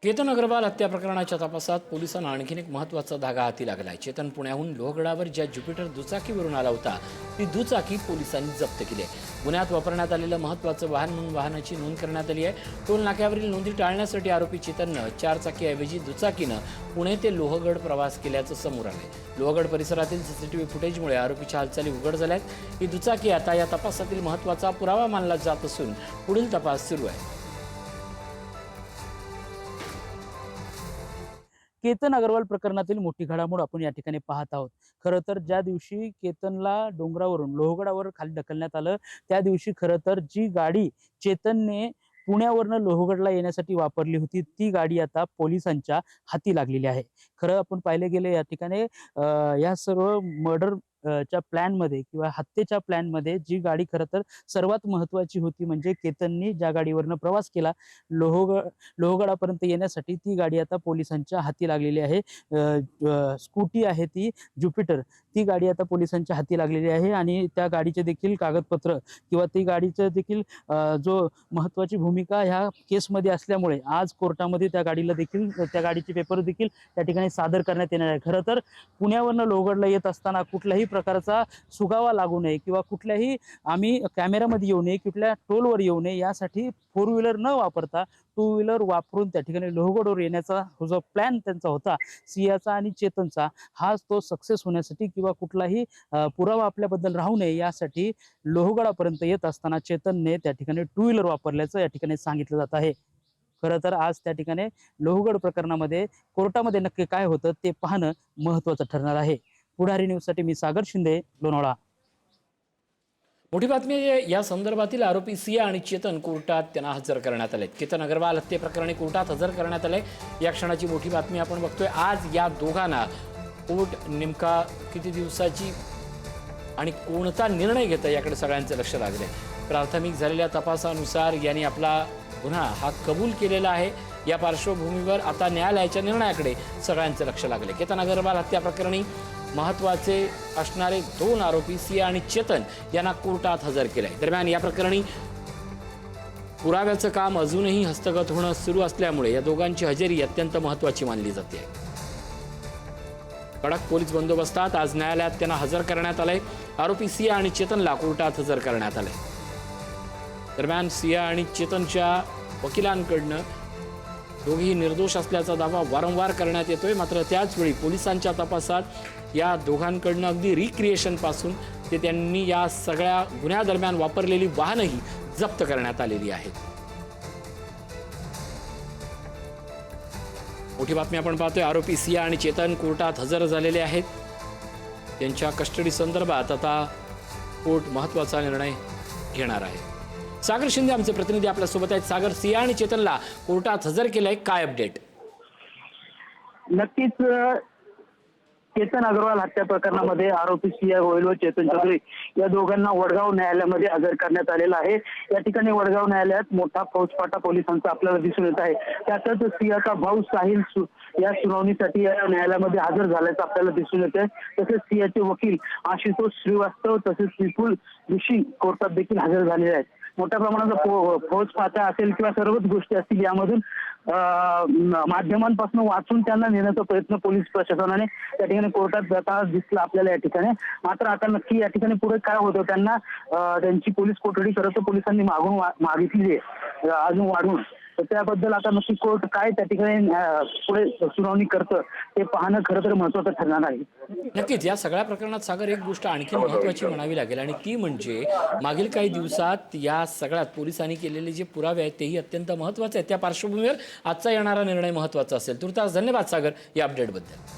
केतन अग्रवाल हत्या प्रकरणाच्या तपासात पोलिसांना आणखीन एक महत्त्वाचा धागा हाती लागलाय। चेतन पुण्याहून लोहगडावर ज्या ज्युपिटर दुचाकीवरून आला होता ती दुचाकी पोलिसांनी जप्त केली आहे। गुन्ह्यात वापरण्यात आलेलं महत्त्वाचं वाहन म्हणून वाहनाची नोंद करण्यात आली आहे। टोल नाक्यावरील नोंदी टाळण्यासाठी आरोपी चेतननं 4 चाकीऐवजी दुचाकीनं पुणे ते लोहगड प्रवास केल्याचं समोर आलंय। लोहगड परिसरातील सीसीटीव्ही फुटेजमुळे आरोपीच्या हालचाली उघड झाल्यात। ही दुचाकी आता या तपासातील महत्त्वाचा पुरावा मानला जात असून पुढील तपास सुरू आहे। केतन अग्रवाल प्रकरणातील मोठी घडामोड आपण या ठिकाणी पाहत आहोत। खरं तर ज्या दिवशी केतनला डोंगरावरून लोहगडावर खाली ढकलण्यात आलं त्या दिवशी खरं तर जी गाडी चेतनने पुण्यावरनं लोहगडला येण्यासाठी वापरली होती ती गाडी आता पोलिसांच्या हाती लागलेली आहे। खरं आपण पाहिले गेले या ठिकाणी या सर्व मर्डर च्या प्लॅन मध्ये किंवा हत्येच्या प्लॅन मध्ये जी गाडी खरं तर सर्वात महत्त्वाची होती म्हणजे केतननी ज्या गाडीवरनं प्रवास केला लोहगडापर्यंत येण्यासाठी ती गाडी आता पोलिसांच्या हाती लागलेली आहे। स्कूटी आहे ती ज्युपिटर, ती गाडी आता पोलिसांच्या हाती लागलेली आहे आणि त्या गाडीचे देखील कागदपत्र किंवा ती गाडीचं देखील जो महत्त्वाची भूमिका ह्या केसमध्ये असल्यामुळे आज कोर्टामध्ये त्या गाडीला देखील त्या गाडीचे पेपर देखील त्या ठिकाणी सादर करण्यात येणार आहे। खरं तर पुण्यावरनं लोहगडला येत असताना कुठल्याही प्रकारचा सुगावा लागू नये किंवा कुठल्याही आम्ही कॅमेरामध्ये येऊ नये, कुठल्या टोलवर येऊ नये यासाठी 4 व्हीलर न वापरता 2 व्हीलर वापरून त्या ठिकाणी लोहगडवर येण्याचा जो प्लॅन त्यांचा होता सियाचा आणि चेतनचा, हा तो सक्सेस होण्यासाठी किंवा कुठलाही पुरावा आपल्याबद्दल राहू नये यासाठी लोहगडापर्यंत येत असताना चेतनने त्या ठिकाणी 2 व्हीलर वापरल्याचं या ठिकाणी सांगितलं जात आहे। खरं तर आज त्या ठिकाणी लोहगड प्रकरणामध्ये कोर्टामध्ये नक्की काय होतं ते पाहणं महत्त्वाचं ठरणार आहे। पुढारी न्यूजसाठी मी सागर शिंदे, लोणावळा। मोठी बातमी आहे, या संदर्भातील आरोपी सिया आणि चेतन कोर्टात त्यांना हजर करण्यात आले। केतन अग्रवाल हत्येप्रकरणी कोर्टात हजर करण्यात आले। या क्षणाची मोठी बातमी आपण बघतोय। आज या दोघांना कोर्ट नेमका किती दिवसाची आणि कोणता निर्णय घेतं याकडे सगळ्यांचं लक्ष लागलंय। प्राथमिक झालेल्या तपासानुसार यांनी आपला गुन्हा हा कबूल केलेला आहे। या पार्श्वभूमीवर आता न्यायालयाच्या निर्णयाकडे सगळ्यांचं लक्ष लागले। केतन अग्रवाल हत्या प्रकरणी महत्त्वाचे असणारे 2 आरोपी सिया आणि चेतन यांना कोर्टात हजर केलंय। दरम्यान या प्रकरणी पुराव्याचं काम अजूनही हस्तगत होणं सुरू असल्यामुळे या दोघांची हजेरी अत्यंत महत्त्वाची मानली जाते। कडक पोलीस बंदोबस्तात आज न्यायालयात त्यांना हजर करण्यात आलंय। आरोपी सिया आणि चेतनला कोर्टात हजर करण्यात आलंय। दरम्यान सिया आणि चेतनच्या वकिलांकडनं दोघेही निर्दोष असल्याचा दावा वारंवार करण्यात येतोय। मात्र त्याचवेळी पोलिसांच्या तपासात या दोघांकडनं अगदी रिक्रिएशन पासून ते त्यांनी या सगळ्या गुन्ह्यादरम्यान वापरलेली वाहनही जप्त करण्यात आलेली आहेत। मोठी बातमी आपण पाहतोय, आरोपी सिया आणि चेतन कोर्टात हजर झालेले आहेत। त्यांच्या कस्टडी संदर्भात आता कोर्ट महत्त्वाचा निर्णय घेणार आहे। सागर शिंदे आमचे प्रतिनिधी आपल्यासोबत आहेत। सागर, सिया आणि चेतनला कोर्टात हजर केलंय, काय अपडेट? नक्कीच केतन अग्रवाल हत्या प्रकरणामध्ये आरोपी सिया गोयल व चेतन चौधरी या दोघांना वडगाव न्यायालयामध्ये हजर करण्यात आलेलं आहे। या ठिकाणी वडगाव न्यायालयात मोठा फौजफाटा पोलिसांचा आपल्याला दिसून येत आहे। त्यातच सियाचा भाऊ साहिल या सुनावणीसाठी या न्यायालयामध्ये हजर झाल्याचं आपल्याला दिसून येत आहे। तसेच सियाचे वकील आशुतोष श्रीवास्तव तसेच विपुल ऋषी कोर्टात देखील हजर झालेले आहेत। मोठ्या प्रमाणाचा फौजफाटा असेल किंवा सर्वच गोष्टी असतील यामधून माध्यमांपासून वाचून त्यांना नेण्याचा प्रयत्न पोलीस प्रशासनाने त्या ठिकाणी कोर्टात जाताना दिसला आपल्याला या ठिकाणी। मात्र आता नक्की या ठिकाणी पुढे काय होतं, त्यांना त्यांची पोलीस कोठडी खरं पोलिसांनी मागितली आहे अजून वाढवून, तर त्याबद्दल आता नक्की कोर्ट काय त्या ठिकाणी पुढे सुनावणी करतं ते पाहणं खरं तर महत्त्वाचं ठरणार आहे। नक्कीच या सगळ्या प्रकरणात सागर एक गोष्ट आणखी महत्त्वाची म्हणावी लागेल आणि ती म्हणजे मागील काही दिवसात या सगळ्यात पोलिसांनी केलेले जे पुरावे आहेत तेही अत्यंत महत्त्वाचे आहेत। त्या पार्श्वभूमीवर आजचा येणारा निर्णय महत्त्वाचा असेल। तुर्तास धन्यवाद सागर या अपडेटबद्दल।